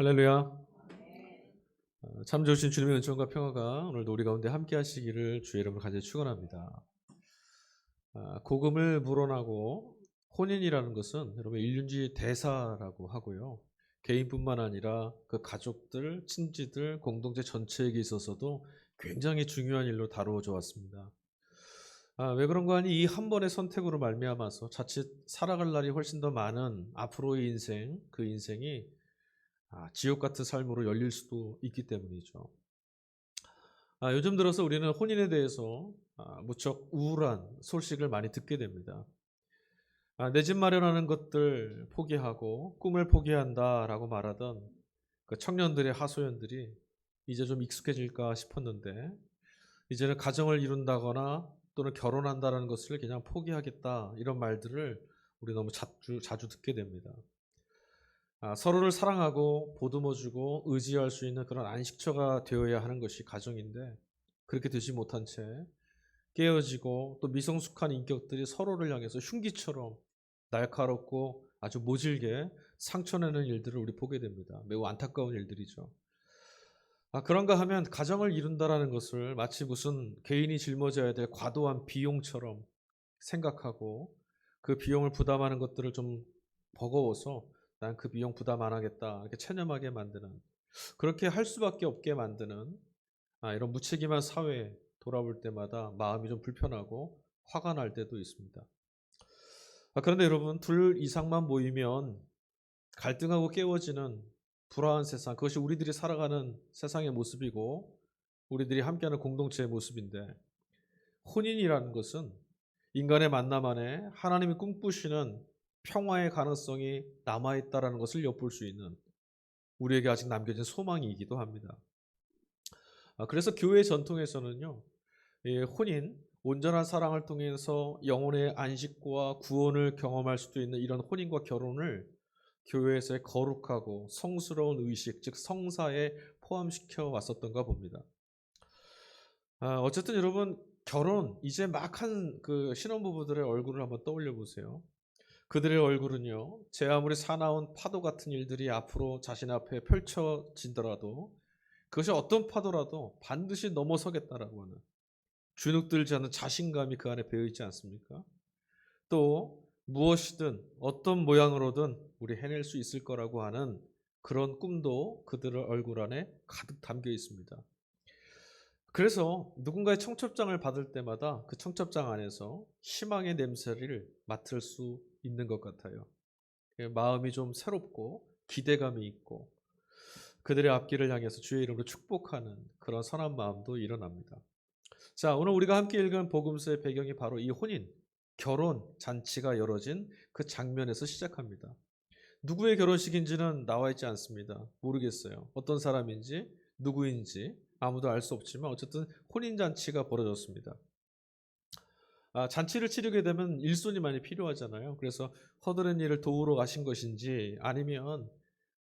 할렐루야. 참 좋으신 주님의 은총과 평화가 오늘도 우리 가운데 함께 하시기를 주의 이름으로 간절히 축원합니다. 복음을 불어나고 혼인이라는 것은 여러분 인륜주의 대사라고 하고요. 개인뿐만 아니라 그 가족들, 친지들, 공동체 전체에게 있어서도 굉장히 중요한 일로 다루어져 왔습니다. 왜 그런가 하니 이 한 번의 선택으로 말미암아서 자칫 살아갈 날이 훨씬 더 많은 앞으로의 인생, 그 인생이 지옥 같은 삶으로 열릴 수도 있기 때문이죠. 요즘 들어서 우리는 혼인에 대해서 무척 우울한 소식을 많이 듣게 됩니다. 내 집 마련하는 것들 포기하고 꿈을 포기한다라고 말하던 그 청년들의 하소연들이 이제 좀 익숙해질까 싶었는데 이제는 가정을 이룬다거나 또는 결혼한다는 것을 그냥 포기하겠다 이런 말들을 우리 너무 자주 듣게 됩니다. 서로를 사랑하고 보듬어주고 의지할 수 있는 그런 안식처가 되어야 하는 것이 가정인데 그렇게 되지 못한 채 깨어지고 또 미성숙한 인격들이 서로를 향해서 흉기처럼 날카롭고 아주 모질게 상처내는 일들을 우리 보게 됩니다. 매우 안타까운 일들이죠. 그런가 하면 가정을 이룬다라는 것을 마치 무슨 개인이 짊어져야 될 과도한 비용처럼 생각하고 그 비용을 부담하는 것들을 좀 버거워서 난 그 비용 부담 안 하겠다 이렇게 체념하게 만드는 그렇게 할 수밖에 없게 만드는 이런 무책임한 사회에 돌아올 때마다 마음이 좀 불편하고 화가 날 때도 있습니다. 그런데 여러분 둘 이상만 모이면 갈등하고 깨워지는 불화한 세상 그것이 우리들이 살아가는 세상의 모습이고 우리들이 함께하는 공동체의 모습인데 혼인이라는 것은 인간의 만남 안에 하나님이 꿈꾸시는 평화의 가능성이 남아있다는 것을 엿볼 수 있는 우리에게 아직 남겨진 소망이기도 합니다. 그래서 교회 전통에서는요, 혼인, 온전한 사랑을 통해서 영혼의 안식과 구원을 경험할 수도 있는 이런 혼인과 결혼을 교회에서의 거룩하고 성스러운 의식, 즉 성사에 포함시켜 왔었던가 봅니다. 어쨌든 여러분 결혼 이제 막 한 그 신혼부부들의 얼굴을 한번 떠올려 보세요. 그들의 얼굴은요, 제 아무리 사나운 파도 같은 일들이 앞으로 자신 앞에 펼쳐진더라도 그것이 어떤 파도라도 반드시 넘어서겠다라고 하는 주눅들지 않은 자신감이 그 안에 배어 있지 않습니까? 또 무엇이든 어떤 모양으로든 우리 해낼 수 있을 거라고 하는 그런 꿈도 그들의 얼굴 안에 가득 담겨 있습니다. 그래서 누군가의 청첩장을 받을 때마다 그 청첩장 안에서 희망의 냄새를 맡을 수 있는 것 같아요. 마음이 좀 새롭고 기대감이 있고 그들의 앞길을 향해서 주의 이름으로 축복하는 그런 선한 마음도 일어납니다. 자, 오늘 우리가 함께 읽은 복음서의 배경이 바로 이 혼인, 결혼 잔치가 열어진 그 장면에서 시작합니다. 누구의 결혼식인지는 나와 있지 않습니다. 모르겠어요. 어떤 사람인지 누구인지 아무도 알 수 없지만 어쨌든 혼인잔치가 벌어졌습니다. 잔치를 치르게 되면 일손이 많이 필요하잖아요. 그래서 허드렛 일을 도우러 가신 것인지 아니면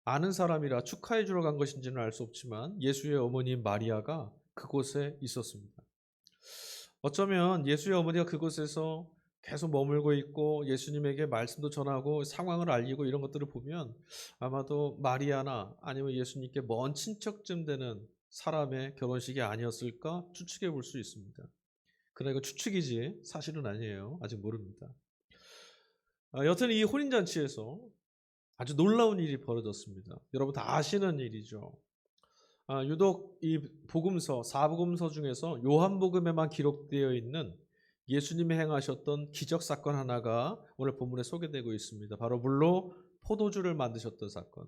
아는 사람이라 축하해 주러 간 것인지는 알 수 없지만 예수의 어머니인 마리아가 그곳에 있었습니다. 어쩌면 예수의 어머니가 그곳에서 계속 머물고 있고 예수님에게 말씀도 전하고 상황을 알리고 이런 것들을 보면 아마도 마리아나 아니면 예수님께 먼 친척쯤 되는 사람의 결혼식이 아니었을까 추측해 볼 수 있습니다. 그러나 이거 추측이지 사실은 아니에요. 아직 모릅니다. 여튼 이 혼인잔치에서 아주 놀라운 일이 벌어졌습니다. 여러분 다 아시는 일이죠. 유독 이 복음서, 사복음서 중에서 요한복음에만 기록되어 있는 예수님이 행하셨던 기적 사건 하나가 오늘 본문에 소개되고 있습니다. 바로 물로 포도주를 만드셨던 사건.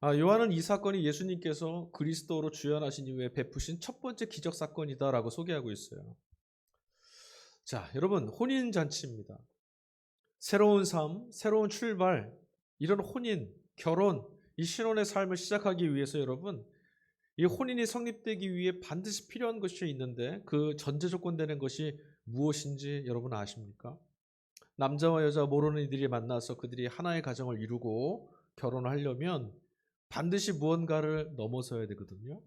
요한은 이 사건이 예수님께서 그리스도로 주연하신 이후에 베푸신 첫 번째 기적 사건이다라고 소개하고 있어요. 자, 여러분 혼인잔치입니다. 새로운 삶, 새로운 출발, 이런 혼인, 결혼, 이 신혼의 삶을 시작하기 위해서 여러분 이 혼인이 성립되기 위해 반드시 필요한 것이 있는데 그 전제 조건 되는 것이 무엇인지 여러분 아십니까? 남자와 여자 모르는 이들이 만나서 그들이 하나의 가정을 이루고 결혼을 하려면 반드시 무언가를 넘어서야 되거든요.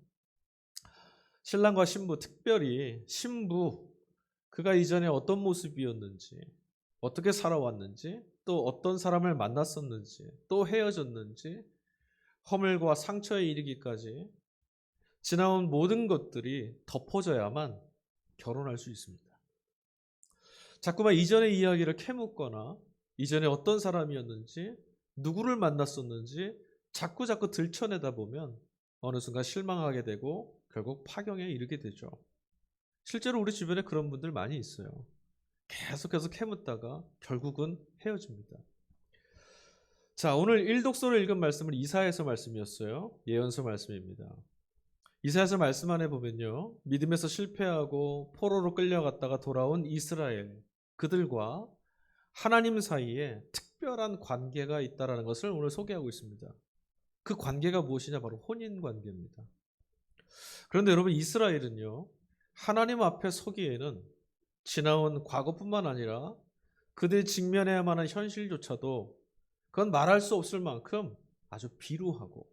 신랑과 신부, 특별히 신부, 그가 이전에 어떤 모습이었는지, 어떻게 살아왔는지, 또 어떤 사람을 만났었는지, 또 헤어졌는지 허물과 상처에 이르기까지 지나온 모든 것들이 덮어져야만 결혼할 수 있습니다. 자꾸만 이전의 이야기를 캐묻거나 이전에 어떤 사람이었는지 누구를 만났었는지 자꾸 들춰내다 보면 어느 순간 실망하게 되고 결국 파경에 이르게 되죠. 실제로 우리 주변에 그런 분들 많이 있어요. 계속해서 캐묻다가 결국은 헤어집니다. 자, 오늘 일독서를 읽은 말씀은 이사야서 말씀이었어요. 예언서 말씀입니다. 이사야서 말씀 안에 보면요, 믿음에서 실패하고 포로로 끌려갔다가 돌아온 이스라엘, 그들과 하나님 사이에 특별한 관계가 있다는 것을 오늘 소개하고 있습니다. 그 관계가 무엇이냐? 바로 혼인 관계입니다. 그런데 여러분, 이스라엘은요, 하나님 앞에 서기에는 지나온 과거뿐만 아니라 그들이 직면해야만 하는 현실조차도 그건 말할 수 없을 만큼 아주 비루하고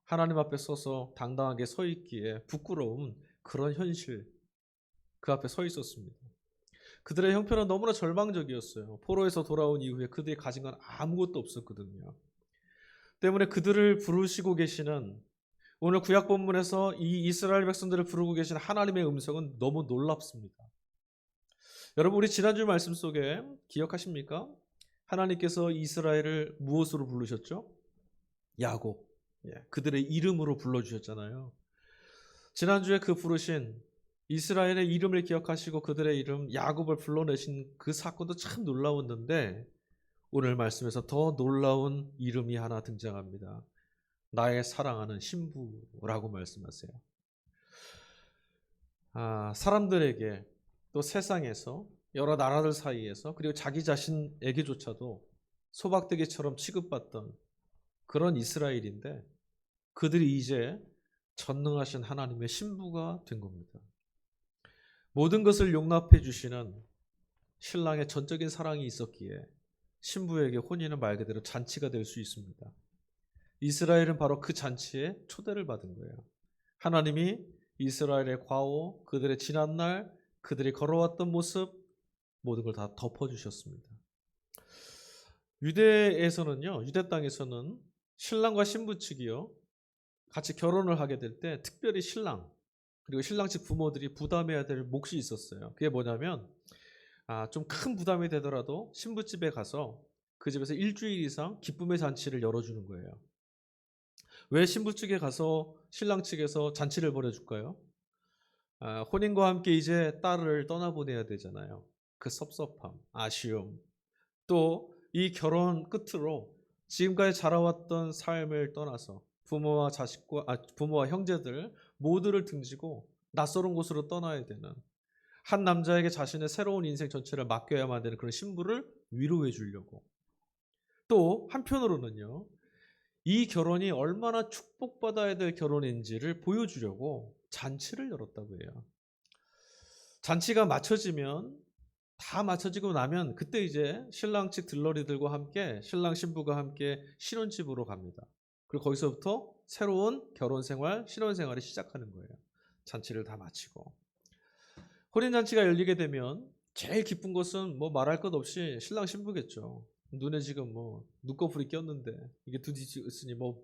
하나님 앞에 서서 당당하게 서 있기에 부끄러운 그런 현실, 그 앞에 서 있었습니다. 그들의 형편은 너무나 절망적이었어요. 포로에서 돌아온 이후에 그들이 가진 건 아무것도 없었거든요. 때문에 그들을 부르시고 계시는, 오늘 구약 본문에서 이 이스라엘 백성들을 부르고 계신 하나님의 음성은 너무 놀랍습니다. 여러분, 우리 지난주 말씀 속에 기억하십니까? 하나님께서 이스라엘을 무엇으로 부르셨죠? 야곱, 그들의 이름으로 불러주셨잖아요. 지난주에 그 부르신 이스라엘의 이름을 기억하시고 그들의 이름 야곱을 불러내신 그 사건도 참 놀라웠는데, 오늘 말씀에서 더 놀라운 이름이 하나 등장합니다. 나의 사랑하는 신부라고 말씀하세요. 사람들에게, 또 세상에서, 여러 나라들 사이에서, 그리고 자기 자신에게조차도 소박대기처럼 취급받던 그런 이스라엘인데, 그들이 이제 전능하신 하나님의 신부가 된 겁니다. 모든 것을 용납해 주시는 신랑의 전적인 사랑이 있었기에 신부에게 혼인은 말 그대로 잔치가 될 수 있습니다. 이스라엘은 바로 그 잔치에 초대를 받은 거예요. 하나님이 이스라엘의 과오, 그들의 지난날, 그들이 걸어왔던 모습, 모든 걸 다 덮어주셨습니다. 유대에서는요, 유대 땅에서는 신랑과 신부 측이요, 같이 결혼을 하게 될 때 특별히 신랑, 그리고 신랑 측 부모들이 부담해야 될 몫이 있었어요. 그게 뭐냐면, 좀 큰 부담이 되더라도 신부집에 가서 그 집에서 일주일 이상 기쁨의 잔치를 열어주는 거예요. 왜 신부 측에 가서 신랑 측에서 잔치를 벌여줄까요? 혼인과 함께 이제 딸을 떠나보내야 되잖아요. 그 섭섭함, 아쉬움, 또 이 결혼 끝으로 지금까지 자라왔던 삶을 떠나서 부모와 형제들 모두를 등지고 낯설은 곳으로 떠나야 되는, 한 남자에게 자신의 새로운 인생 전체를 맡겨야만 되는 그런 신부를 위로해 주려고, 또 한편으로는요, 이 결혼이 얼마나 축복받아야 될 결혼인지를 보여주려고 잔치를 열었다고 해요. 잔치가 다 마쳐지고 나면 그때 이제 신랑 측 들러리들과 함께 신랑 신부가 함께 신혼집으로 갑니다. 그리고 거기서부터 새로운 결혼 생활, 신혼 생활이 시작하는 거예요. 잔치를 다 마치고. 혼인 잔치가 열리게 되면 제일 기쁜 것은 뭐 말할 것 없이 신랑 신부겠죠. 눈에 지금 뭐 눈꺼풀이 꼈는데 이게 드디어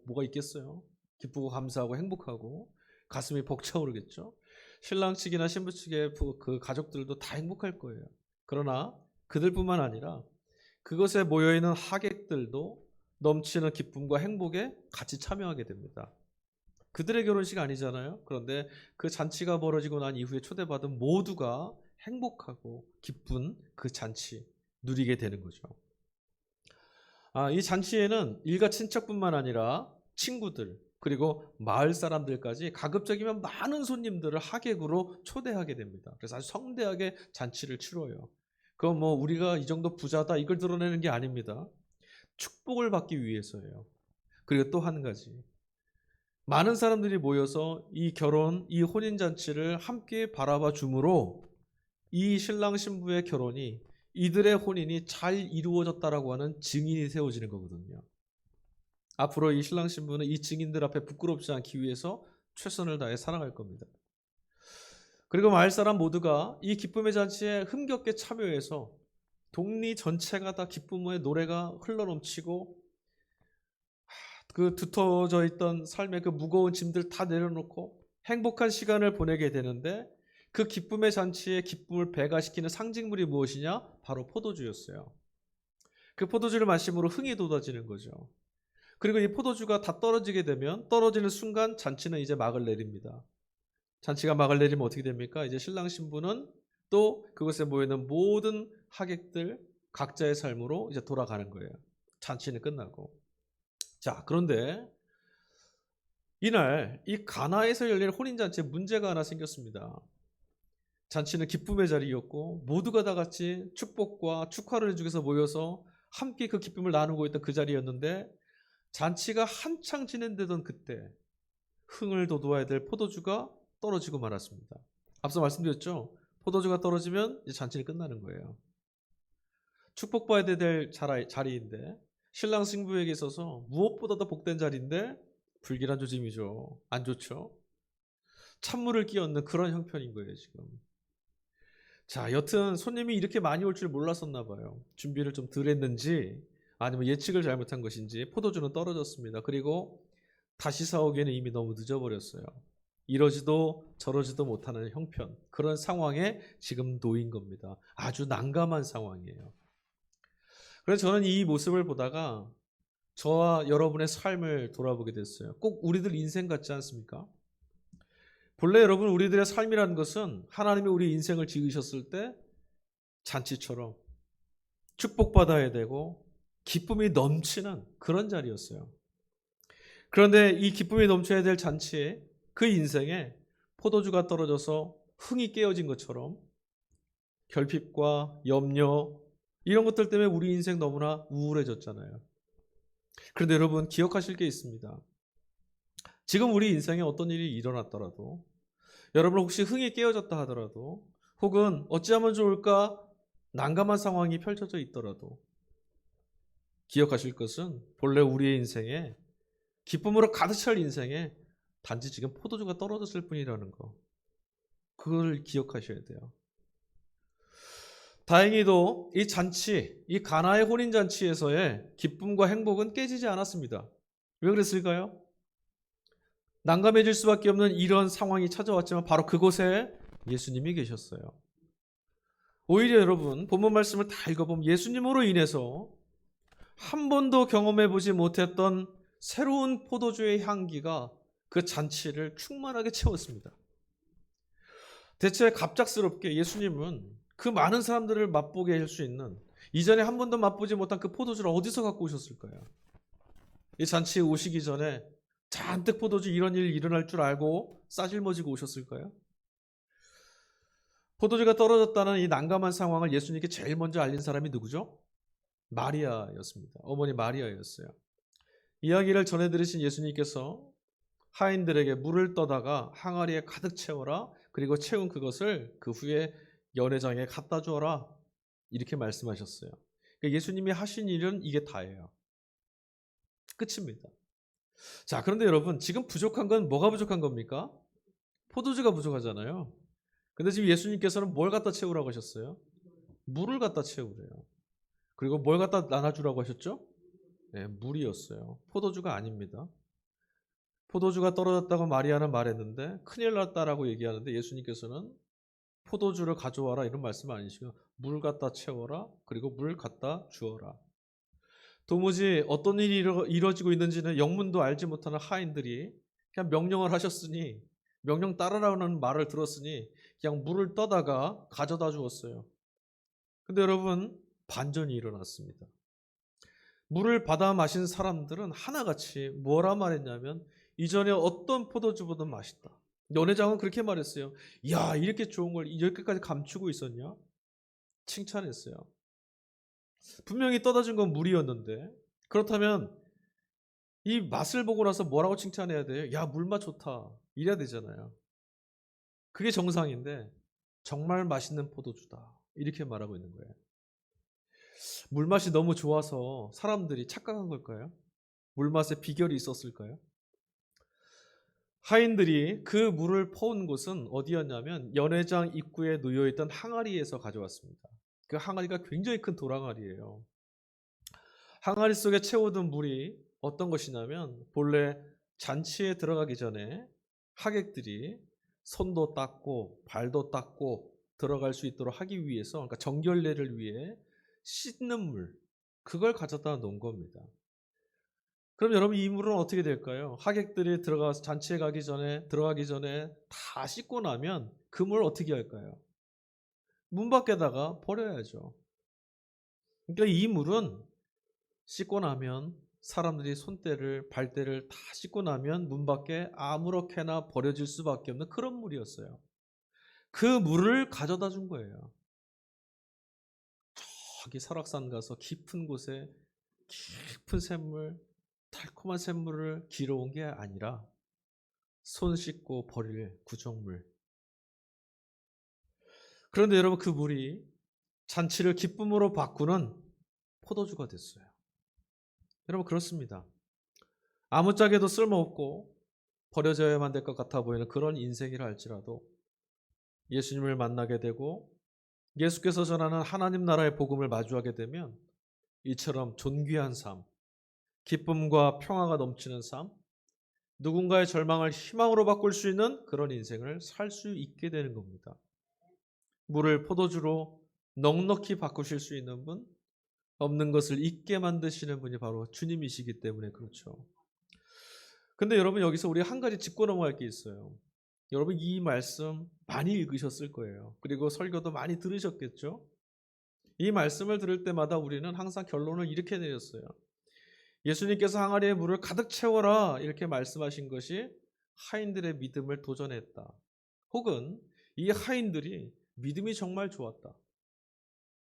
뭐가 있겠어요? 기쁘고 감사하고 행복하고 가슴이 벅차오르겠죠. 신랑 측이나 신부 측의 그 가족들도 다 행복할 거예요. 그러나 그들뿐만 아니라 그것에 모여있는 하객들도 넘치는 기쁨과 행복에 같이 참여하게 됩니다. 그들의 결혼식 아니잖아요. 그런데 그 잔치가 벌어지고 난 이후에 초대받은 모두가 행복하고 기쁜 그 잔치 누리게 되는 거죠. 이 잔치에는 일가 친척뿐만 아니라 친구들, 그리고 마을 사람들까지 가급적이면 많은 손님들을 하객으로 초대하게 됩니다. 그래서 아주 성대하게 잔치를 치러요. 그건 뭐 우리가 이 정도 부자다 이걸 드러내는 게 아닙니다. 축복을 받기 위해서예요. 그리고 또 한 가지, 많은 사람들이 모여서 이 혼인잔치를 함께 바라봐 주므로 이 신랑 신부의 결혼이, 이들의 혼인이 잘 이루어졌다라고 하는 증인이 세워지는 거거든요. 앞으로 이 신랑 신부는 이 증인들 앞에 부끄럽지 않기 위해서 최선을 다해 살아갈 겁니다. 그리고 마을 사람 모두가 이 기쁨의 잔치에 흥겹게 참여해서 동리 전체가 다 기쁨의 노래가 흘러넘치고 그 두터워져 있던 삶의 그 무거운 짐들 다 내려놓고 행복한 시간을 보내게 되는데 그 기쁨의 잔치에 기쁨을 배가시키는 상징물이 무엇이냐? 바로 포도주였어요. 그 포도주를 마심으로 흥이 돋아지는 거죠. 그리고 이 포도주가 다 떨어지게 되면 떨어지는 순간 잔치는 이제 막을 내립니다. 잔치가 막을 내리면 어떻게 됩니까? 이제 신랑 신부는 또 그곳에 모여있는 모든 하객들 각자의 삶으로 이제 돌아가는 거예요. 잔치는 끝나고. 자, 그런데 이날 이 가나에서 열린 혼인잔치에 문제가 하나 생겼습니다. 잔치는 기쁨의 자리였고 모두가 다 같이 축복과 축하를 해주기 위해서 모여서 함께 그 기쁨을 나누고 있던 그 자리였는데 잔치가 한창 진행되던 그때 흥을 돋워야 될 포도주가 떨어지고 말았습니다. 앞서 말씀드렸죠? 포도주가 떨어지면 이제 잔치는 끝나는 거예요. 축복받아야 될 자리인데 신랑 신부에게 있어서 무엇보다도 복된 자리인데 불길한 조짐이죠. 안 좋죠? 찬물을 끼얹는 그런 형편인 거예요, 지금. 자, 여튼 손님이 이렇게 많이 올 줄 몰랐었나 봐요. 준비를 좀 덜 했는지 아니면 예측을 잘못한 것인지 포도주는 떨어졌습니다. 그리고 다시 사오기에는 이미 너무 늦어버렸어요. 이러지도 저러지도 못하는 형편, 그런 상황에 지금 놓인 겁니다. 아주 난감한 상황이에요. 그래서 저는 이 모습을 보다가 저와 여러분의 삶을 돌아보게 됐어요. 꼭 우리들 인생 같지 않습니까? 본래 여러분 우리들의 삶이라는 것은 하나님이 우리 인생을 지으셨을 때 잔치처럼 축복받아야 되고 기쁨이 넘치는 그런 자리였어요. 그런데 이 기쁨이 넘쳐야 될 잔치에 그 인생에 포도주가 떨어져서 흥이 깨어진 것처럼 결핍과 염려 이런 것들 때문에 우리 인생 너무나 우울해졌잖아요. 그런데 여러분 기억하실 게 있습니다. 지금 우리 인생에 어떤 일이 일어났더라도 여러분 혹시 흥이 깨어졌다 하더라도 혹은 어찌하면 좋을까 난감한 상황이 펼쳐져 있더라도 기억하실 것은 본래 우리의 인생에 기쁨으로 가득 찰 인생에 단지 지금 포도주가 떨어졌을 뿐이라는 거, 그걸 기억하셔야 돼요. 다행히도 이 잔치, 이 가나의 혼인잔치에서의 기쁨과 행복은 깨지지 않았습니다. 왜 그랬을까요? 난감해질 수밖에 없는 이런 상황이 찾아왔지만 바로 그곳에 예수님이 계셨어요. 오히려 여러분 본문 말씀을 다 읽어보면 예수님으로 인해서 한 번도 경험해보지 못했던 새로운 포도주의 향기가 그 잔치를 충만하게 채웠습니다. 대체 갑작스럽게 예수님은 그 많은 사람들을 맛보게 할 수 있는 이전에 한 번도 맛보지 못한 그 포도주를 어디서 갖고 오셨을까요? 이 잔치에 오시기 전에 잔뜩 포도주 이런 일이 일어날 줄 알고 싸질머지고 오셨을까요? 포도주가 떨어졌다는 이 난감한 상황을 예수님께 제일 먼저 알린 사람이 누구죠? 마리아였습니다. 어머니 마리아였어요. 이야기를 전해 들으신 예수님께서 하인들에게 물을 떠다가 항아리에 가득 채워라. 그리고 채운 그것을 그 후에 연회장에 갖다 주어라. 이렇게 말씀하셨어요. 그러니까 예수님이 하신 일은 이게 다예요. 끝입니다. 자, 그런데 여러분 지금 부족한 건 뭐가 부족한 겁니까? 포도주가 부족하잖아요. 근데 지금 예수님께서는 뭘 갖다 채우라고 하셨어요? 물을 갖다 채우래요. 그리고 뭘 갖다 나눠주라고 하셨죠? 네, 물이었어요. 포도주가 아닙니다. 포도주가 떨어졌다고 마리아는 말했는데 큰일 났다라고 얘기하는데 예수님께서는 포도주를 가져와라 이런 말씀 아니시고 물 갖다 채워라 그리고 물 갖다 주어라. 도무지 어떤 일이 이루어지고 있는지는 영문도 알지 못하는 하인들이 그냥 명령을 하셨으니 명령 따르라는 말을 들었으니 그냥 물을 떠다가 가져다 주었어요. 근데 여러분 반전이 일어났습니다. 물을 받아 마신 사람들은 하나같이 뭐라 말했냐면 이전에 어떤 포도주보다 맛있다. 연회장은 그렇게 말했어요. 야, 이렇게 좋은 걸 이렇게까지 감추고 있었냐? 칭찬했어요. 분명히 떠다 준 건 물이었는데 그렇다면 이 맛을 보고 나서 뭐라고 칭찬해야 돼요? 야, 물맛 좋다. 이래야 되잖아요. 그게 정상인데 정말 맛있는 포도주다. 이렇게 말하고 있는 거예요. 물맛이 너무 좋아서 사람들이 착각한 걸까요? 물맛에 비결이 있었을까요? 하인들이 그 물을 퍼온 곳은 어디였냐면 연회장 입구에 놓여있던 항아리에서 가져왔습니다. 그 항아리가 굉장히 큰 돌항아리예요. 항아리 속에 채워둔 물이 어떤 것이냐면 본래 잔치에 들어가기 전에 하객들이 손도 닦고 발도 닦고 들어갈 수 있도록 하기 위해서, 그러니까 정결례를 위해 씻는 물, 그걸 가져다 놓은 겁니다. 그럼 여러분, 이 물은 어떻게 될까요? 하객들이 들어가서 잔치에 들어가기 전에 다 씻고 나면 그 물을 어떻게 할까요? 문 밖에다가 버려야죠. 그러니까 이 물은 씻고 나면, 사람들이 손때를 발때를 다 씻고 나면 문 밖에 아무렇게나 버려질 수밖에 없는 그런 물이었어요. 그 물을 가져다 준 거예요. 저기 설악산 가서 깊은 곳에 깊은 샘물, 달콤한 샘물을 길어온 게 아니라 손 씻고 버릴 구정물. 그런데 여러분, 그 물이 잔치를 기쁨으로 바꾸는 포도주가 됐어요. 여러분, 그렇습니다. 아무짝에도 쓸모없고 버려져야만 될 것 같아 보이는 그런 인생이라 할지라도 예수님을 만나게 되고 예수께서 전하는 하나님 나라의 복음을 마주하게 되면 이처럼 존귀한 삶, 기쁨과 평화가 넘치는 삶, 누군가의 절망을 희망으로 바꿀 수 있는 그런 인생을 살 수 있게 되는 겁니다. 물을 포도주로 넉넉히 바꾸실 수 있는 분, 없는 것을 있게 만드시는 분이 바로 주님이시기 때문에 그렇죠. 근데 여러분, 여기서 우리 한 가지 짚고 넘어갈 게 있어요. 여러분, 이 말씀 많이 읽으셨을 거예요. 그리고 설교도 많이 들으셨겠죠? 이 말씀을 들을 때마다 우리는 항상 결론을 이렇게 내렸어요. 예수님께서 항아리에 물을 가득 채워라 이렇게 말씀하신 것이 하인들의 믿음을 도전했다. 혹은 이 하인들이 믿음이 정말 좋았다.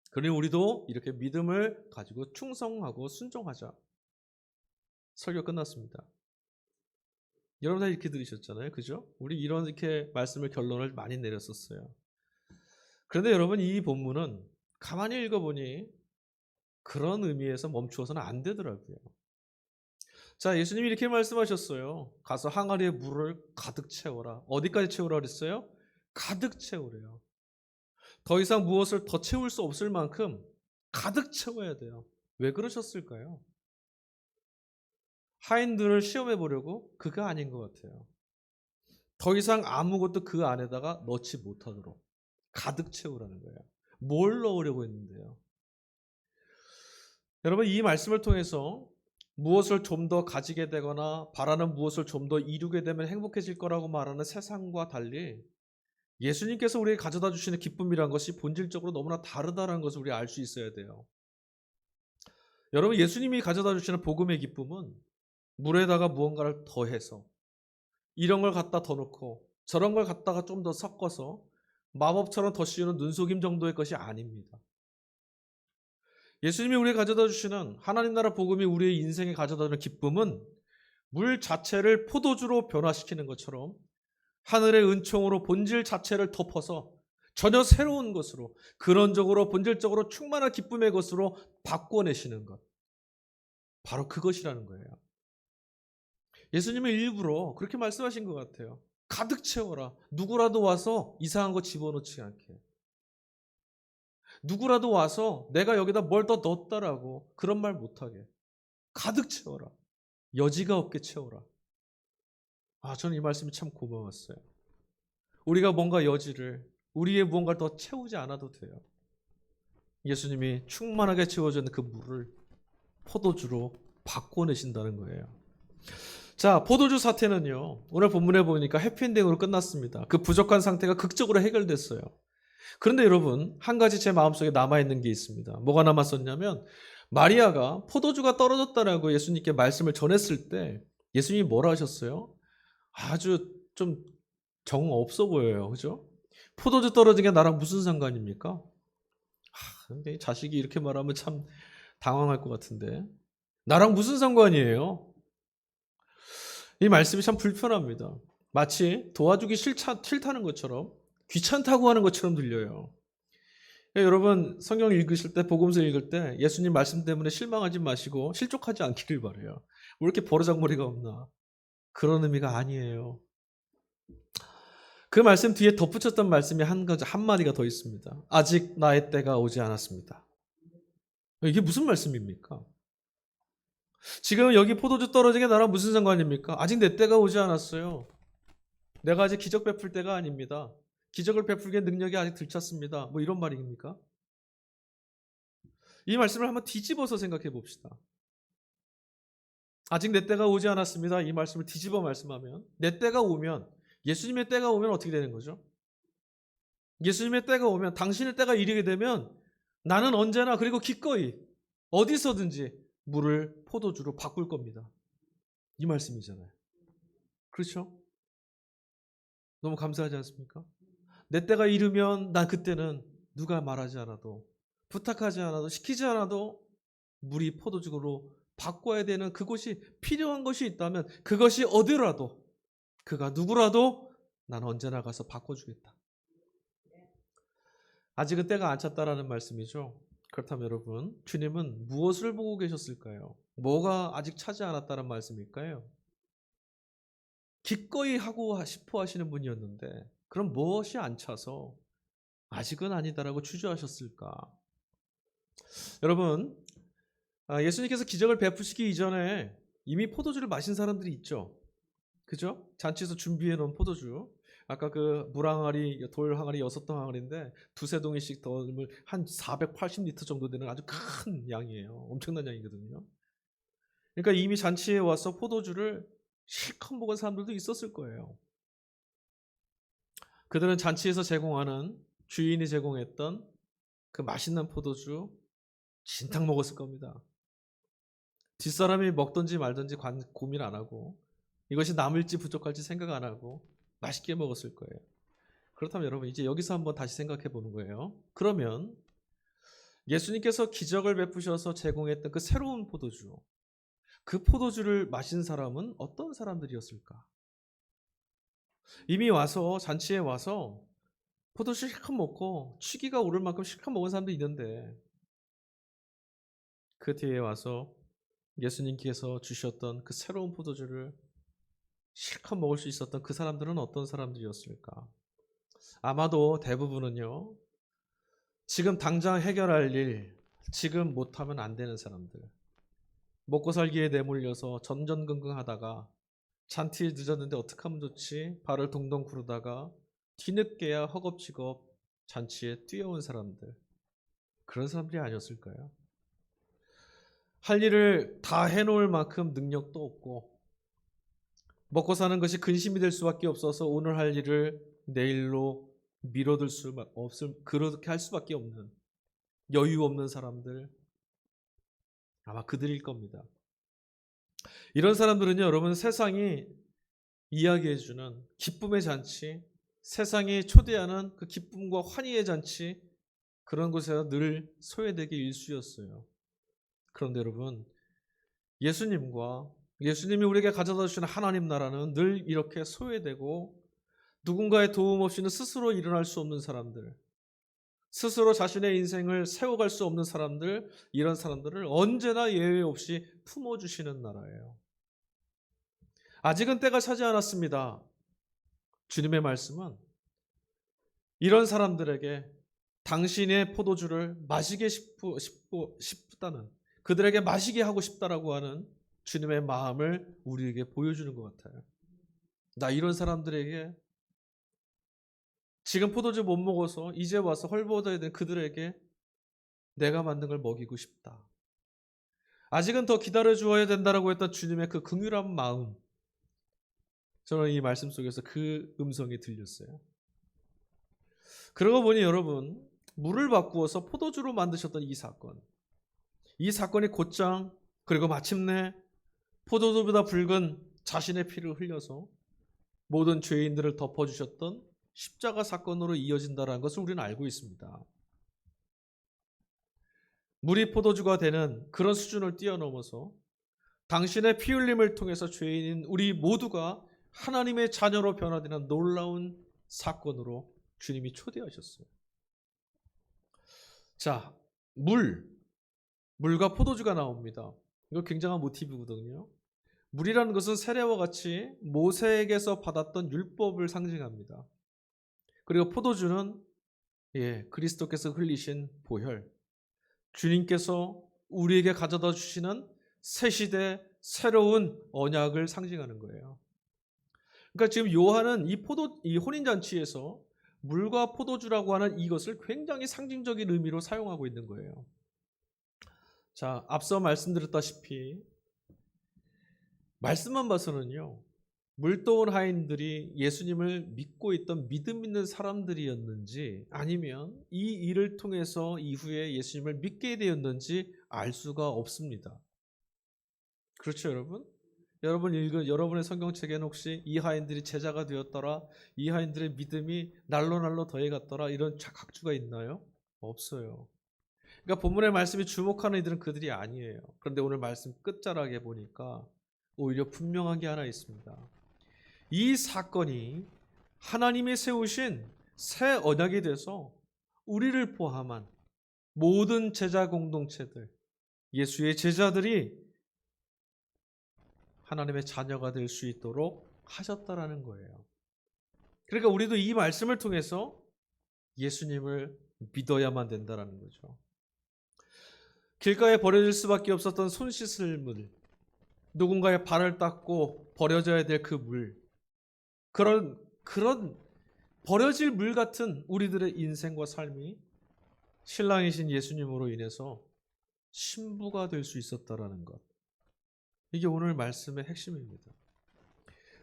그러니 우리도 이렇게 믿음을 가지고 충성하고 순종하자. 설교 끝났습니다. 여러분 다 이렇게 들으셨잖아요. 그죠? 우리 이렇게 말씀을 결론을 많이 내렸었어요. 그런데 여러분, 이 본문은 가만히 읽어보니 그런 의미에서 멈추어서는 안 되더라고요. 자, 예수님이 이렇게 말씀하셨어요. 가서 항아리에 물을 가득 채워라. 어디까지 채우라 그랬어요? 가득 채우래요. 더 이상 무엇을 더 채울 수 없을 만큼 가득 채워야 돼요. 왜 그러셨을까요? 하인들을 시험해 보려고? 그거 아닌 것 같아요. 더 이상 아무것도 그 안에다가 넣지 못하도록 가득 채우라는 거예요. 뭘 넣으려고 했는데요? 여러분, 이 말씀을 통해서 무엇을 좀 더 가지게 되거나 바라는 무엇을 좀 더 이루게 되면 행복해질 거라고 말하는 세상과 달리 예수님께서 우리에게 가져다 주시는 기쁨이란 것이 본질적으로 너무나 다르다는 것을 우리가 알 수 있어야 돼요. 여러분, 예수님이 가져다 주시는 복음의 기쁨은 물에다가 무언가를 더해서 이런 걸 갖다 더 넣고 저런 걸 갖다가 좀 더 섞어서 마법처럼 더 씌우는 눈속임 정도의 것이 아닙니다. 예수님이 우리에게 가져다 주시는 하나님 나라 복음이 우리의 인생에 가져다 주는 기쁨은 물 자체를 포도주로 변화시키는 것처럼 하늘의 은총으로 본질 자체를 덮어서 전혀 새로운 것으로, 근원적으로 본질적으로 충만한 기쁨의 것으로 바꿔내시는 것. 바로 그것이라는 거예요. 예수님은 일부러 그렇게 말씀하신 것 같아요. 가득 채워라. 누구라도 와서 이상한 거 집어넣지 않게. 누구라도 와서 내가 여기다 뭘 더 넣었다라고 그런 말 못하게. 가득 채워라. 여지가 없게 채워라. 저는 이 말씀이 참 고마웠어요. 우리가 뭔가 여지를, 우리의 무언가를 더 채우지 않아도 돼요. 예수님이 충만하게 채워진 그 물을 포도주로 바꿔내신다는 거예요. 자, 포도주 사태는요, 오늘 본문에 보니까 해피엔딩으로 끝났습니다. 그 부족한 상태가 극적으로 해결됐어요. 그런데 여러분, 한 가지 제 마음속에 남아있는 게 있습니다. 뭐가 남았었냐면, 마리아가 포도주가 떨어졌다라고 예수님께 말씀을 전했을 때 예수님이 뭐라 하셨어요? 아주 좀 정 없어 보여요. 그죠? 포도주 떨어진 게 나랑 무슨 상관입니까? 근데 자식이 이렇게 말하면 참 당황할 것 같은데. 나랑 무슨 상관이에요? 이 말씀이 참 불편합니다. 마치 도와주기 싫다는 것처럼, 귀찮다고 하는 것처럼 들려요. 여러분, 성경 읽으실 때, 복음서 읽을 때 예수님 말씀 때문에 실망하지 마시고 실족하지 않기를 바라요. 왜 이렇게 버르장머리가 없나? 그런 의미가 아니에요. 그 말씀 뒤에 덧붙였던 말씀이 한마디가 더 있습니다. 아직 나의 때가 오지 않았습니다. 이게 무슨 말씀입니까? 지금 여기 포도주 떨어진 게 나랑 무슨 상관입니까? 아직 내 때가 오지 않았어요. 내가 아직 기적 베풀 때가 아닙니다. 기적을 베풀기에 능력이 아직 들찼습니다. 뭐 이런 말입니까? 이 말씀을 한번 뒤집어서 생각해 봅시다. 아직 내 때가 오지 않았습니다. 이 말씀을 뒤집어 말씀하면 내 때가 오면, 예수님의 때가 오면 어떻게 되는 거죠? 예수님의 때가 오면, 당신의 때가 이르게 되면 나는 언제나, 그리고 기꺼이 어디서든지 물을 포도주로 바꿀 겁니다. 이 말씀이잖아요. 그렇죠? 너무 감사하지 않습니까? 내 때가 이르면 난 그때는 누가 말하지 않아도, 부탁하지 않아도, 시키지 않아도 물이 포도주로 바꿔야 되는 그곳이, 필요한 것이 있다면 그것이 어디라도, 그가 누구라도 난 언제나 가서 바꿔주겠다. 아직은 때가 안 찼다라는 말씀이죠. 그렇다면 여러분, 주님은 무엇을 보고 계셨을까요? 뭐가 아직 차지 않았다는 말씀일까요? 기꺼이 하고 싶어 하시는 분이었는데, 그럼 무엇이 안 차서 아직은 아니다라고 주저하셨을까? 여러분, 예수님께서 기적을 베푸시기 이전에 이미 포도주를 마신 사람들이 있죠. 그죠? 잔치에서 준비해 놓은 포도주. 아까 그 물항아리, 돌 항아리 6동 항아리인데 두세 동이씩 넣으면 한 480리터 정도 되는 아주 큰 양이에요. 엄청난 양이거든요. 그러니까 이미 잔치에 와서 포도주를 실컷 먹은 사람들도 있었을 거예요. 그들은 잔치에서 제공하는, 주인이 제공했던 그 맛있는 포도주 진탕 먹었을 겁니다. 뒷사람이 먹든지 말든지 고민 안 하고, 이것이 남을지 부족할지 생각 안 하고 맛있게 먹었을 거예요. 그렇다면 여러분, 이제 여기서 한번 다시 생각해 보는 거예요. 그러면 예수님께서 기적을 베푸셔서 제공했던 그 새로운 포도주, 그 포도주를 마신 사람은 어떤 사람들이었을까? 이미 와서, 잔치에 와서 포도주 실컷 먹고 취기가 오를 만큼 실컷 먹은 사람도 있는데, 그 뒤에 와서 예수님께서 주셨던 그 새로운 포도주를 실컷 먹을 수 있었던 그 사람들은 어떤 사람들이었을까? 아마도 대부분은요, 지금 당장 해결할 일, 지금 못하면 안 되는 사람들, 먹고 살기에 내몰려서 전전긍긍하다가 잔치에 늦었는데 어떡하면 좋지? 발을 동동 구르다가 뒤늦게야 허겁지겁 잔치에 뛰어온 사람들, 그런 사람들이 아니었을까요? 할 일을 다 해놓을 만큼 능력도 없고, 먹고 사는 것이 근심이 될 수밖에 없어서 오늘 할 일을 내일로 미뤄둘 수 없을, 그렇게 할 수밖에 없는 여유 없는 사람들, 아마 그들일 겁니다. 이런 사람들은요, 여러분, 세상이 이야기해주는 기쁨의 잔치, 세상이 초대하는 그 기쁨과 환희의 잔치, 그런 곳에서 늘 소외되기 일쑤였어요. 그런데 여러분, 예수님이 우리에게 가져다 주시는 하나님 나라는 늘 이렇게 소외되고, 누군가의 도움 없이는 스스로 일어날 수 없는 사람들, 스스로 자신의 인생을 세워갈 수 없는 사람들, 이런 사람들을 언제나 예외 없이 품어주시는 나라예요. 아직은 때가 차지 않았습니다. 주님의 말씀은 이런 사람들에게 당신의 포도주를 마시게 싶다는, 그들에게 마시게 하고 싶다라고 하는 주님의 마음을 우리에게 보여주는 것 같아요. 나 이런 사람들에게, 지금 포도주 못 먹어서 이제 와서 헐벗어야 되는 그들에게 내가 만든 걸 먹이고 싶다. 아직은 더 기다려 주어야 된다라고 했던 주님의 그 긍휼한 마음, 저는 이 말씀 속에서 그 음성이 들렸어요. 그러고 보니 여러분, 물을 바꾸어서 포도주로 만드셨던 이 사건이 곧장, 그리고 마침내 포도주보다 붉은 자신의 피를 흘려서 모든 죄인들을 덮어주셨던 십자가 사건으로 이어진다는 것을 우리는 알고 있습니다. 물이 포도주가 되는 그런 수준을 뛰어넘어서 당신의 피 흘림을 통해서 죄인인 우리 모두가 하나님의 자녀로 변화되는 놀라운 사건으로 주님이 초대하셨어요. 자, 물과 포도주가 나옵니다. 이거 굉장한 모티브거든요. 물이라는 것은 세례와 같이 모세에게서 받았던 율법을 상징합니다. 그리고 포도주는 그리스도께서 흘리신 보혈, 주님께서 우리에게 가져다 주시는 새 시대 새로운 언약을 상징하는 거예요. 그러니까 지금 요한은 이 혼인잔치에서 물과 포도주라고 하는 이것을 굉장히 상징적인 의미로 사용하고 있는 거예요. 자, 앞서 말씀드렸다시피 말씀만 봐서는요, 물도온 하인들이 예수님을 믿고 있던 믿음 있는 사람들이었는지 아니면 이 일을 통해서 이후에 예수님을 믿게 되었는지 알 수가 없습니다. 그렇죠, 여러분? 여러분 읽은 여러분의 성경책에는 혹시 이 하인들이 제자가 되었더라, 이 하인들의 믿음이 날로 더해갔더라 이런 각주가 있나요? 없어요. 그러니까 본문의 말씀이 주목하는 이들은 그들이 아니에요. 그런데 오늘 말씀 끝자락에 보니까 오히려 분명한 게 하나 있습니다. 이 사건이 하나님이 세우신 새 언약이 돼서 우리를 포함한 모든 제자 공동체들, 예수의 제자들이 하나님의 자녀가 될 수 있도록 하셨다라는 거예요. 그러니까 우리도 이 말씀을 통해서 예수님을 믿어야만 된다라는 거죠. 길가에 버려질 수밖에 없었던 손 씻을 물, 누군가의 발을 닦고 버려져야 될 그 물, 그런 버려질 물 같은 우리들의 인생과 삶이 신랑이신 예수님으로 인해서 신부가 될 수 있었다라는 것. 이게 오늘 말씀의 핵심입니다.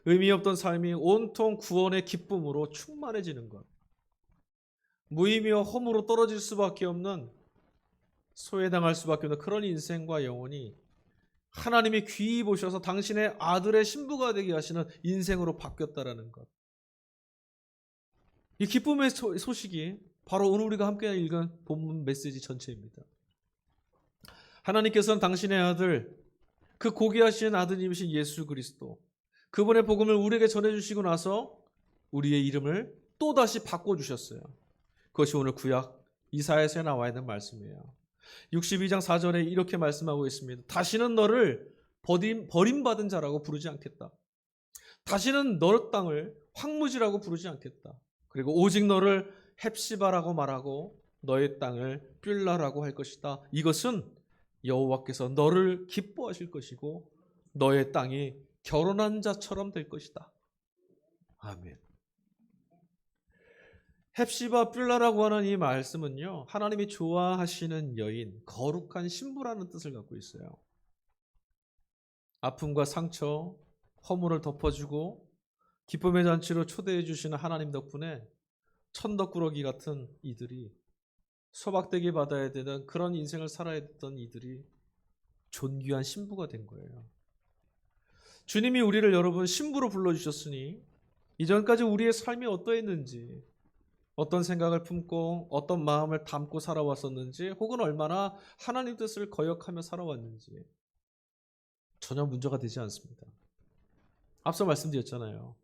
의미 없던 삶이 온통 구원의 기쁨으로 충만해지는 것. 무의미와 허무로 떨어질 수밖에 없는, 소외당할 수밖에 없는 그런 인생과 영혼이 하나님이 귀히 보셔서 당신의 아들의 신부가 되게 하시는 인생으로 바뀌었다라는 것. 이 기쁨의 소식이 바로 오늘 우리가 함께 읽은 본문 메시지 전체입니다. 하나님께서는 당신의 아들, 그 고귀하신 아드님이신 예수 그리스도, 그분의 복음을 우리에게 전해주시고 나서 우리의 이름을 또다시 바꿔주셨어요. 그것이 오늘 구약 이사야서에 나와 있는 말씀이에요. 62장 4절에 이렇게 말씀하고 있습니다. 다시는 너를 버림받은 자라고 부르지 않겠다. 다시는 너 땅을 황무지라고 부르지 않겠다. 그리고 오직 너를 헵시바라고 말하고 너의 땅을 뷸라라고 할 것이다. 이것은 여호와께서 너를 기뻐하실 것이고 너의 땅이 결혼한 자처럼 될 것이다. 아멘. 헵시바 뷸라라고 하는 이 말씀은요, 하나님이 좋아하시는 여인, 거룩한 신부라는 뜻을 갖고 있어요. 아픔과 상처, 허물을 덮어주고 기쁨의 잔치로 초대해 주시는 하나님 덕분에 천덕꾸러기 같은 이들이, 소박되게 받아야 되는 그런 인생을 살아야 됐던 이들이 존귀한 신부가 된 거예요. 주님이 우리를 여러분 신부로 불러주셨으니 이전까지 우리의 삶이 어떠했는지, 어떤 생각을 품고 어떤 마음을 담고 살아왔었는지, 혹은 얼마나 하나님 뜻을 거역하며 살아왔는지 전혀 문제가 되지 않습니다. 앞서 말씀드렸잖아요.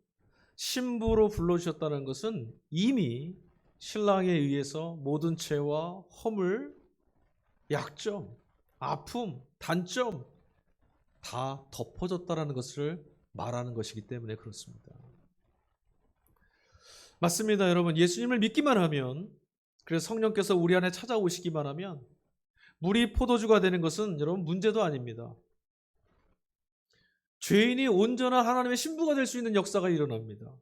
신부로 불러주셨다는 것은 이미 신랑에 의해서 모든 죄와 허물, 약점, 아픔, 단점 다 덮어졌다는 것을 말하는 것이기 때문에 그렇습니다. 맞습니다, 여러분. 예수님을 믿기만 하면, 그래서 성령께서 우리 안에 찾아오시기만 하면 물이 포도주가 되는 것은 여러분 문제도 아닙니다. 죄인이 온전한 하나님의 신부가 될 수 있는 역사가 일어납니다.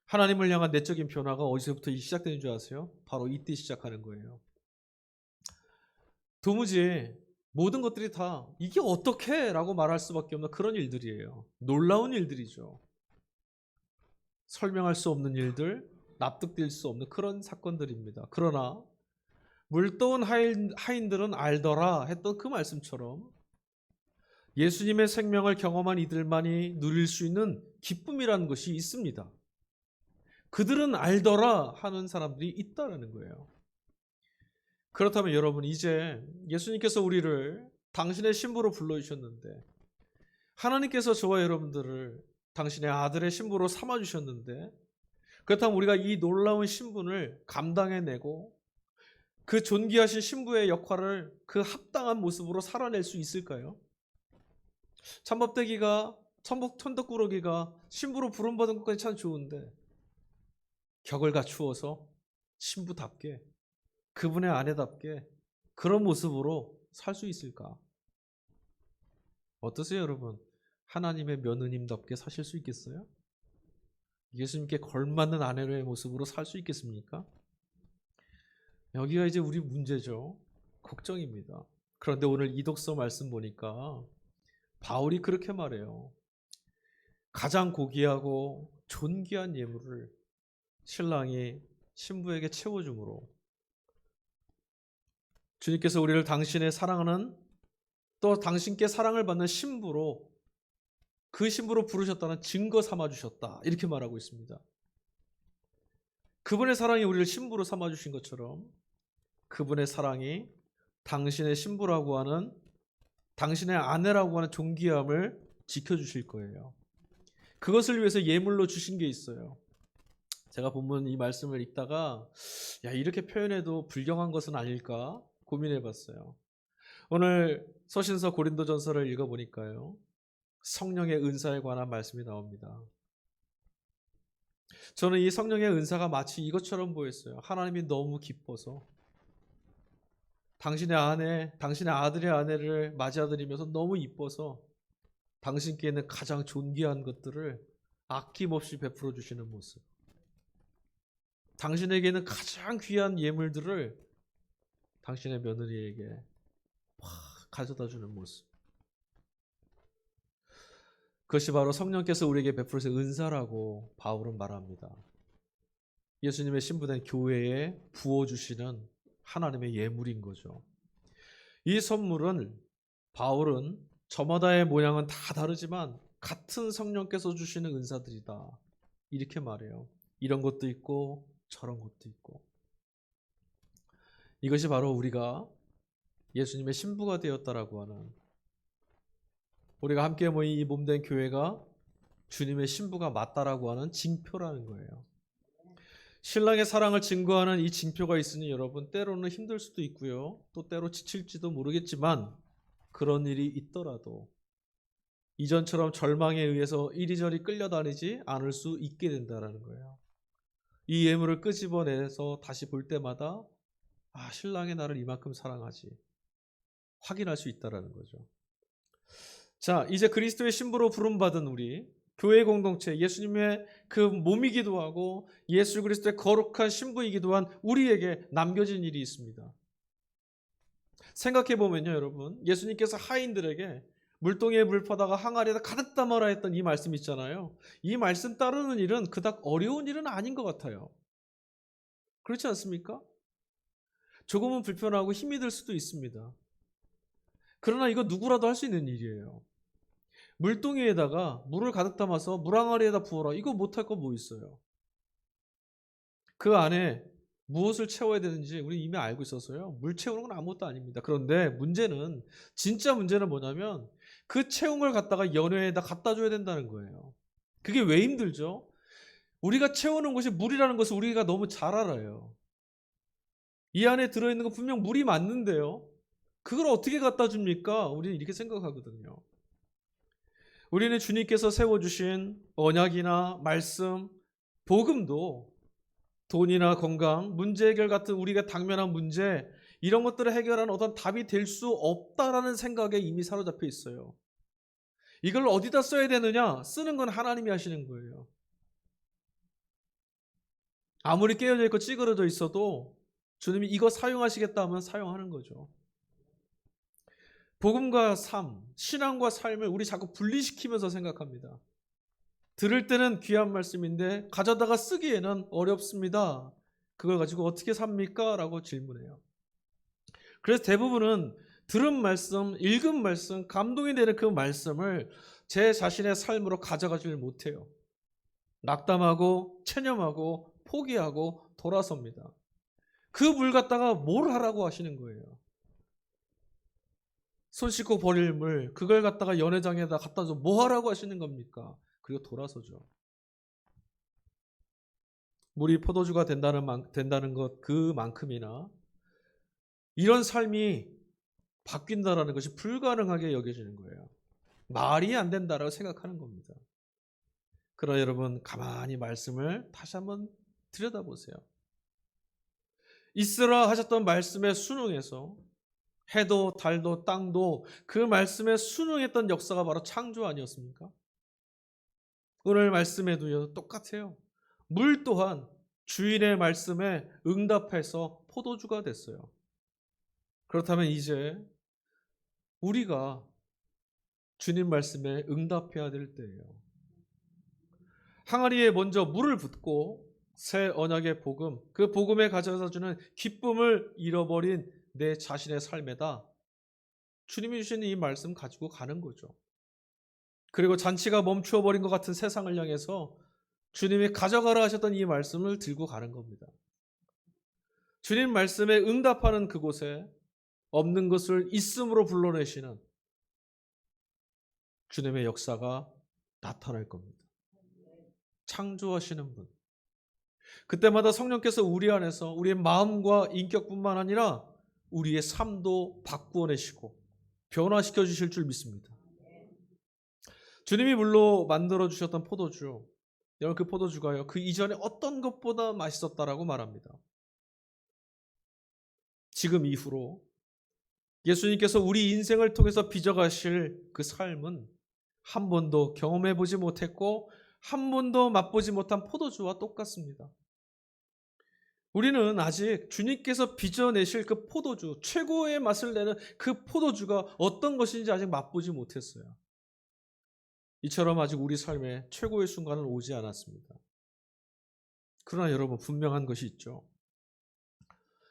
하나님을 향한 내적인 변화가 어디서부터 시작되는 줄 아세요? 바로 이때 시작하는 거예요. 도무지 모든 것들이 다 이게 어떻게? 라고 말할 수밖에 없는 그런 일들이에요. 놀라운 일들이죠. 설명할 수 없는 일들, 납득될 수 없는 그런 사건들입니다. 그러나 물도온 하인들은 알더라 했던 그 말씀처럼 예수님의 생명을 경험한 이들만이 누릴 수 있는 기쁨이라는 것이 있습니다. 그들은 알더라 하는 사람들이 있다는 거예요. 그렇다면 여러분, 이제 예수님께서 우리를 당신의 신부로 불러주셨는데, 하나님께서 저와 여러분들을 당신의 아들의 신부로 삼아주셨는데, 그렇다면 우리가 이 놀라운 신분을 감당해내고 그 존귀하신 신부의 역할을 그 합당한 모습으로 살아낼 수 있을까요? 참법대기가, 천덕꾸러기가 신부로 부름받은 것까지 참 좋은데 격을 갖추어서 신부답게, 그분의 아내답게 그런 모습으로 살 수 있을까? 어떠세요, 여러분? 하나님의 며느님답게 사실 수 있겠어요? 예수님께 걸맞는 아내의 모습으로 살 수 있겠습니까? 여기가 이제 우리 문제죠. 걱정입니다. 그런데 오늘 이독서 말씀 보니까 바울이 그렇게 말해요. 가장 고귀하고 존귀한 예물을 신랑이 신부에게 채워주므로 주님께서 우리를 당신의 사랑하는 또 당신께 사랑을 받는 신부로 그 신부로 부르셨다는 증거 삼아 주셨다. 이렇게 말하고 있습니다. 그분의 사랑이 우리를 신부로 삼아 주신 것처럼 그분의 사랑이 당신의 신부라고 하는 당신의 아내라고 하는 존귀함을 지켜주실 거예요. 그것을 위해서 예물로 주신 게 있어요. 제가 본문 이 말씀을 읽다가 이렇게 표현해도 불경한 것은 아닐까 고민해 봤어요. 오늘 서신서 고린도전서를 읽어보니까요. 성령의 은사에 관한 말씀이 나옵니다. 저는 이 성령의 은사가 마치 이것처럼 보였어요. 하나님이 너무 기뻐서 당신의 아내, 당신의 아들의 아내를 맞이하드리면서 너무 이뻐서 당신께 있는 가장 존귀한 것들을 아낌없이 베풀어 주시는 모습. 당신에게는 가장 귀한 예물들을 당신의 며느리에게 가져다 주는 모습. 그것이 바로 성령께서 우리에게 베풀으신 은사라고 바울은 말합니다. 예수님의 신부된 교회에 부어주시는 하나님의 예물인 거죠. 이 선물은 바울은 저마다의 모양은 다 다르지만 같은 성령께서 주시는 은사들이다. 이렇게 말해요. 이런 것도 있고 저런 것도 있고. 이것이 바로 우리가 예수님의 신부가 되었다라고 하는, 우리가 함께 모인 이 몸된 교회가 주님의 신부가 맞다라고 하는 징표라는 거예요. 신랑의 사랑을 증거하는 이 징표가 있으니 여러분 때로는 힘들 수도 있고요. 또 때로 지칠지도 모르겠지만 그런 일이 있더라도 이전처럼 절망에 의해서 이리저리 끌려다니지 않을 수 있게 된다는 거예요. 이 예물을 끄집어내서 다시 볼 때마다 신랑이 나를 이만큼 사랑하지 확인할 수 있다는 거죠. 자, 이제 그리스도의 신부로 부름받은 우리 교회 공동체, 예수님의 그 몸이기도 하고 예수 그리스도의 거룩한 신부이기도 한 우리에게 남겨진 일이 있습니다. 생각해 보면요, 여러분, 예수님께서 하인들에게 물동이에 물 퍼다가 항아리에다 가득 담아라 했던 이 말씀 있잖아요. 이 말씀 따르는 일은 그닥 어려운 일은 아닌 것 같아요. 그렇지 않습니까? 조금은 불편하고 힘이 들 수도 있습니다. 그러나 이거 누구라도 할 수 있는 일이에요. 물동이에다가 물을 가득 담아서 물항아리에다 부어라. 이거 못할 거 뭐 있어요? 그 안에 무엇을 채워야 되는지 우리 이미 알고 있어서요. 물 채우는 건 아무것도 아닙니다. 그런데 진짜 문제는 뭐냐면 그 채운 걸 갖다가 연회에다 갖다 줘야 된다는 거예요. 그게 왜 힘들죠? 우리가 채우는 것이 물이라는 것을 우리가 너무 잘 알아요. 이 안에 들어있는 건 분명 물이 맞는데요. 그걸 어떻게 갖다 줍니까? 우리는 이렇게 생각하거든요. 우리는 주님께서 세워주신 언약이나 말씀, 복음도 돈이나 건강, 문제 해결 같은 우리가 당면한 문제, 이런 것들을 해결하는 어떤 답이 될 수 없다라는 생각에 이미 사로잡혀 있어요. 이걸 어디다 써야 되느냐? 쓰는 건 하나님이 하시는 거예요. 아무리 깨어져 있고 찌그러져 있어도 주님이 이거 사용하시겠다 하면 사용하는 거죠. 복음과 삶, 신앙과 삶을 우리 자꾸 분리시키면서 생각합니다. 들을 때는 귀한 말씀인데 가져다가 쓰기에는 어렵습니다. 그걸 가지고 어떻게 삽니까? 라고 질문해요. 그래서 대부분은 들은 말씀, 읽은 말씀, 감동이 되는 그 말씀을 제 자신의 삶으로 가져가지를 못해요. 낙담하고 체념하고 포기하고 돌아섭니다. 그 물 갖다가 뭘 하라고 하시는 거예요? 손 씻고 버릴 물, 그걸 갖다가 연회장에다 갖다 줘 뭐 하라고 하시는 겁니까? 그리고 돌아서죠. 물이 포도주가 된다는 것 그만큼이나 이런 삶이 바뀐다라는 것이 불가능하게 여겨지는 거예요. 말이 안 된다라고 생각하는 겁니다. 그러나 여러분 가만히 말씀을 다시 한번 들여다보세요. 있으라 하셨던 말씀에 순응해서 해도 달도 땅도 그 말씀에 순응했던 역사가 바로 창조 아니었습니까? 오늘 말씀에도요 똑같아요. 물 또한 주인의 말씀에 응답해서 포도주가 됐어요. 그렇다면 이제 우리가 주님 말씀에 응답해야 될 때예요. 항아리에 먼저 물을 붓고 새 언약의 복음, 그 복음에 가져다 주는 기쁨을 잃어버린 내 자신의 삶에다 주님이 주신 이 말씀 가지고 가는 거죠. 그리고 잔치가 멈추어버린 것 같은 세상을 향해서 주님이 가져가라 하셨던 이 말씀을 들고 가는 겁니다. 주님 말씀에 응답하는 그곳에 없는 것을 있음으로 불러내시는 주님의 역사가 나타날 겁니다. 창조하시는 분. 그때마다 성령께서 우리 안에서 우리의 마음과 인격뿐만 아니라 우리의 삶도 바꾸어내시고 변화시켜 주실 줄 믿습니다. 주님이 물로 만들어 주셨던 포도주, 여러분 그 포도주가요 그 이전에 어떤 것보다 맛있었다라고 말합니다. 지금 이후로 예수님께서 우리 인생을 통해서 빚어가실 그 삶은 한 번도 경험해 보지 못했고 한 번도 맛보지 못한 포도주와 똑같습니다. 우리는 아직 주님께서 빚어내실 그 포도주, 최고의 맛을 내는 그 포도주가 어떤 것인지 아직 맛보지 못했어요. 이처럼 아직 우리 삶에 최고의 순간은 오지 않았습니다. 그러나 여러분 분명한 것이 있죠.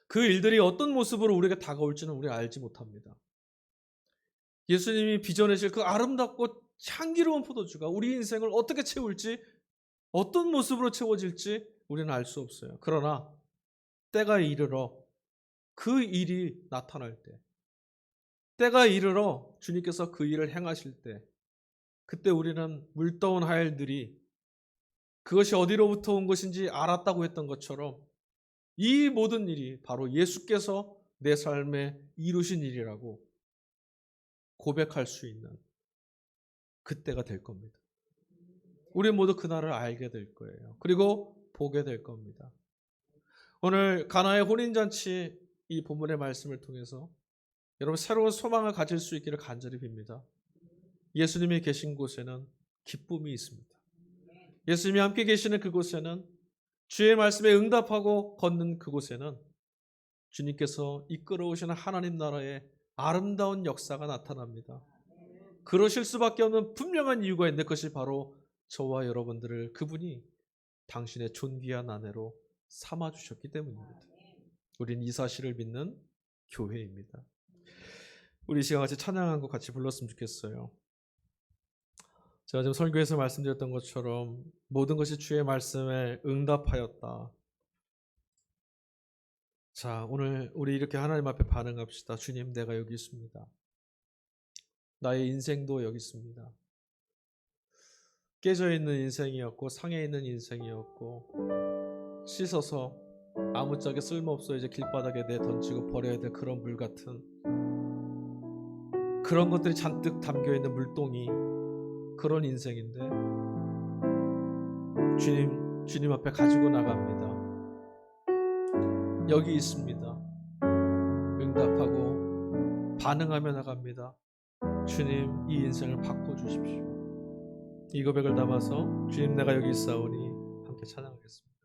그 일들이 어떤 모습으로 우리에게 다가올지는 우리가 알지 못합니다. 예수님이 빚어내실 그 아름답고 향기로운 포도주가 우리 인생을 어떻게 채울지, 어떤 모습으로 채워질지 우리는 알 수 없어요. 그러나 때가 이르러 그 일이 나타날 때, 때가 이르러 주님께서 그 일을 행하실 때, 그때 우리는 물떠온 하엘들이 그것이 어디로부터 온 것인지 알았다고 했던 것처럼 이 모든 일이 바로 예수께서 내 삶에 이루신 일이라고 고백할 수 있는 그때가 될 겁니다. 우리 모두 그날을 알게 될 거예요. 그리고 보게 될 겁니다. 오늘 가나의 혼인잔치 이 본문의 말씀을 통해서 여러분 새로운 소망을 가질 수 있기를 간절히 빕니다. 예수님이 계신 곳에는 기쁨이 있습니다. 예수님이 함께 계시는 그곳에는 주의 말씀에 응답하고 걷는 그곳에는 주님께서 이끌어오시는 하나님 나라의 아름다운 역사가 나타납니다. 그러실 수밖에 없는 분명한 이유가 있는데 그것이 바로 저와 여러분들을 그분이 당신의 존귀한 아내로 삼아주셨기 때문입니다. 우린 이 사실을 믿는 교회입니다. 우리 이 시간 같이 찬양한 것 같이 불렀으면 좋겠어요. 제가 지금 설교에서 말씀드렸던 것처럼 모든 것이 주의 말씀에 응답하였다. 자, 오늘 우리 이렇게 하나님 앞에 반응합시다. 주님, 내가 여기 있습니다. 나의 인생도 여기 있습니다. 깨져 있는 인생이었고 상해 있는 인생이었고 씻어서 아무짝에 쓸모없어 이제 길바닥에 내던지고 버려야 될 그런 물 같은 그런 것들이 잔뜩 담겨있는 물동이 그런 인생인데 주님 앞에 가지고 나갑니다. 여기 있습니다. 응답하고 반응하며 나갑니다. 주님 이 인생을 바꿔주십시오. 이 고백을 담아서 주님 내가 여기 있사오니 함께 찬양하겠습니다.